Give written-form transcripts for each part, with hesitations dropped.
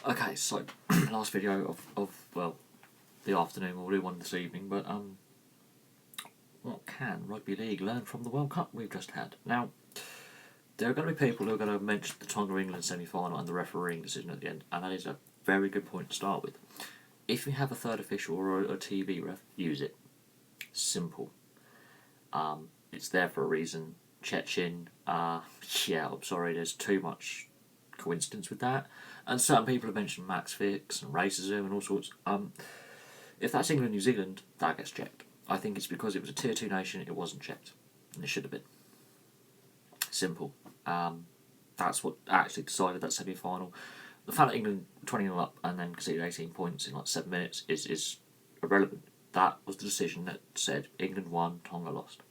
Okay, so last video of the afternoon. We'll do one this evening. But what can rugby league learn from the World Cup we've just had? Now, there are going to be people who are going to mention the Tonga-England semi-final and the refereeing decision at the end, and that is a very good point to start with. If you have a third official or a TV ref, use it. Simple. It's there for a reason. Chechen, yeah, I'm sorry, there's too much coincidence with that. And certain people have mentioned Max Fix and racism and all sorts. If that's England New Zealand, that gets checked. I think it's because it was a Tier 2 nation, it wasn't checked. And it should have been. Simple. That's what actually decided that semi-final. The fact that England 20-0 up and then conceded 18 points in like 7 minutes is irrelevant. That was the decision that said England won, Tonga lost.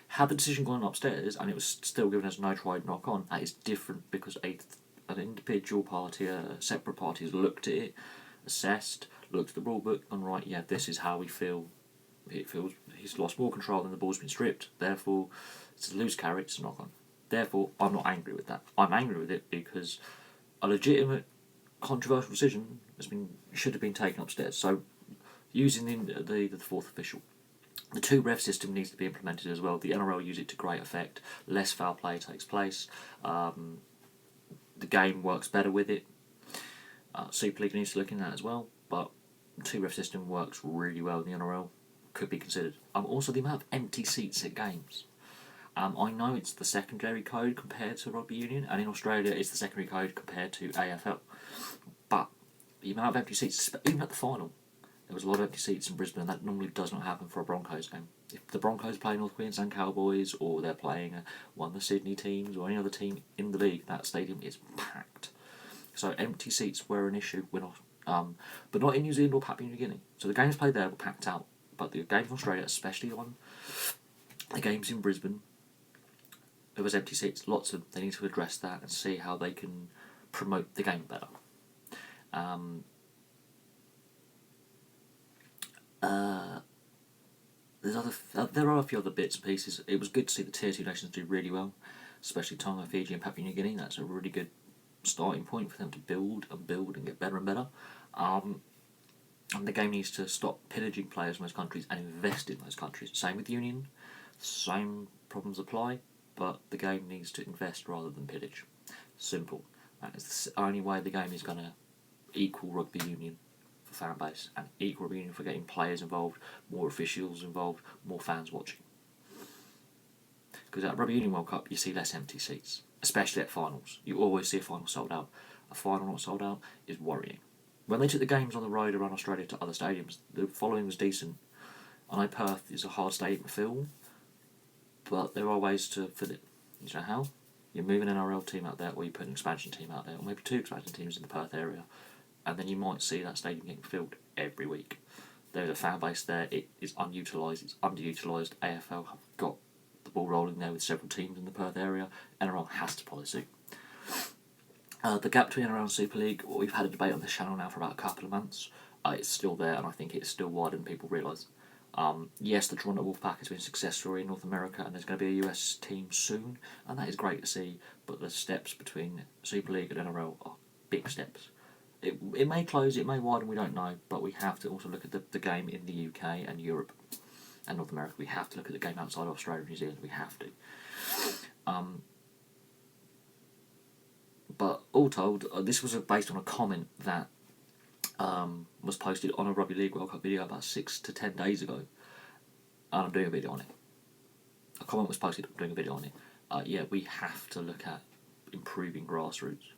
Had the decision gone upstairs and it was still given as no try knock on, that is different because an individual party, a separate party, has looked at it, assessed, looked at the rule book, and right, yeah, this is how we feel. It feels he's lost more control than the ball's been stripped, therefore it's a loose carry, it's a knock on. Therefore, I'm not angry with that. I'm angry with it because a legitimate, controversial decision should have been taken upstairs. So, using the fourth official. The two ref system needs to be implemented as well. The NRL use it to great effect. Less foul play takes place. The game works better with it. Super League needs to look in that as well. But the two ref system works really well in the NRL. Could be considered. Also, the amount of empty seats at games. I know it's the secondary code compared to rugby union, and in Australia it's the secondary code compared to AFL. But the amount of empty seats, even at the final, there was a lot of empty seats in Brisbane, and that normally does not happen for a Broncos game. If the Broncos play North Queensland Cowboys, or they're playing one of the Sydney teams, or any other team in the league, that stadium is packed. So empty seats were an issue, but not in New Zealand or Papua New Guinea. So the games played there were packed out, but the games in Australia, especially on the games in Brisbane, there was empty seats. They need to address that and see how they can promote the game better. There are a few other bits and pieces. It was good to see the Tier 2 nations do really well, especially Tonga, Fiji and Papua New Guinea. That's a really good starting point for them to build and get better and better. And the game needs to stop pillaging players from those countries and invest in those countries. Same with Union, same problems apply, but the game needs to invest rather than pillage. Simple. That is the only way the game is going to equal rugby union for fan base and equal rugby union for getting players involved, more officials involved, more fans watching. Because at Rugby Union World Cup you see less empty seats, especially at finals. You always see a final sold out. A final not sold out is worrying. When they took the games on the road around Australia to other stadiums, the following was decent. I know Perth is a hard stadium to fill, but there are ways to fill it. You know how? You move an NRL team out there, or you put an expansion team out there, or maybe two expansion teams in the Perth area, and then you might see that stadium getting filled every week. There's a fan base there, it is unutilised, it's underutilised. AFL have got the ball rolling there with several teams in the Perth area. NRL has to follow suit. The gap between NRL and Super League, we've had a debate on this channel now for about a couple of months. It's still there, and I think it's still wider than people realise. Yes, the Toronto Wolfpack has been a success story in North America, and there's going to be a US team soon, and that is great to see, but the steps between Super League and NRL are big steps. It may close, it may widen, we don't know, but we have to also look at the game in the UK and Europe and North America. We have to look at the game outside of Australia and New Zealand, we have to. But all told, this was based on a comment that was posted on a Rugby League World Cup video about 6 to 10 days ago, and I'm doing a video on it. A comment was posted, I'm doing a video on it. Yeah, we have to look at improving grassroots.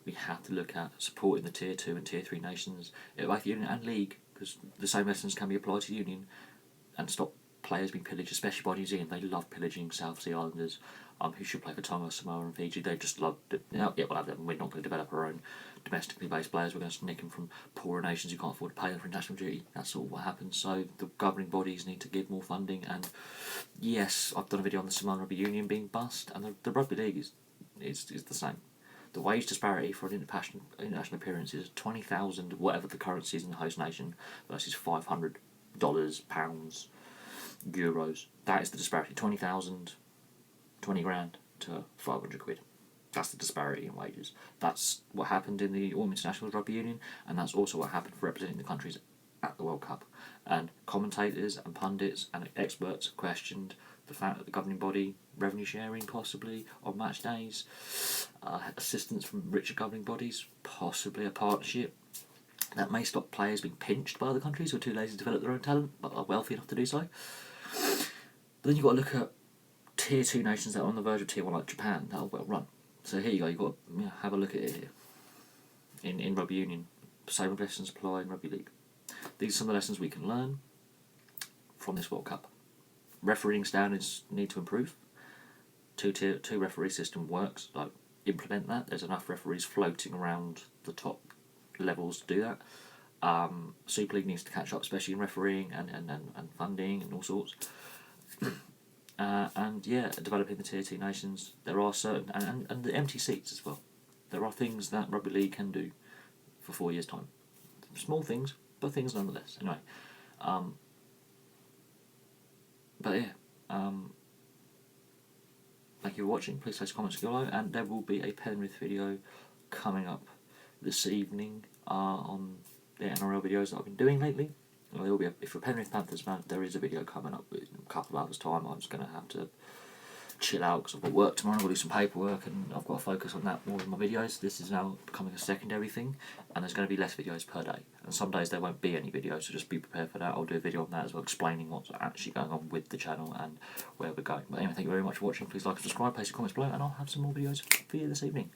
We have to look at supporting the Tier 2 and Tier 3 nations, both Union and League, because the same lessons can be applied to Union, and stop players being pillaged, especially by New Zealand. They love pillaging South Sea Islanders, who should play for Tonga, Samoa and Fiji. They just love it. Yeah, we'll have them. We're not going to develop our own domestically based players. We're going to nick them from poorer nations who can't afford to pay them for international duty. That's all what happens. So the governing bodies need to give more funding. And yes, I've done a video on the Samoan Rugby Union being bust, and the Rugby League is the same. The wage disparity for an international appearance is 20,000, whatever the currency is in the host nation, versus $500, pounds, euros. That is the disparity. 20,000, 20 grand to 500 quid. That's the disparity in wages. That's what happened in the All International Rugby Union, and that's also what happened for representing the countries at the World Cup. And commentators and pundits and experts questioned the fact that the governing body, revenue sharing possibly on match days, assistance from richer governing bodies, possibly a partnership that may stop players being pinched by other countries who are too lazy to develop their own talent but are wealthy enough to do so. But then you've got to look at Tier 2 nations that are on the verge of Tier 1 like Japan, that are well run. So here you go, you've got to have a look at it here. In Rugby Union, same lessons apply in Rugby League. These are some of the lessons we can learn from this World Cup. Refereeing standards need to improve. Two referee system works, like implement that. There's enough referees floating around the top levels to do that. Super League needs to catch up, especially in refereeing and funding and all sorts. And yeah, developing the Tier 2 nations. There are certain, and the empty seats as well. There are things that Rugby League can do for 4 years' time. Small things, but things nonetheless. Anyway, but yeah, thank you for watching. Please place comments below, and there will be a Penrith video coming up this evening on the NRL videos that I've been doing lately. There will be if you're a Penrith Panthers fan, there is a video coming up in a couple of hours' time. I'm just going to have to chill out because I've got work tomorrow. I've got to do some paperwork and I've got to focus on that more in my videos. This is now becoming a secondary thing, and there's going to be less videos per day. And some days there won't be any videos, so just be prepared for that. I'll do a video on that as well, explaining what's actually going on with the channel and where we're going. But anyway, thank you very much for watching. Please like and subscribe, place your comments below, and I'll have some more videos for you this evening.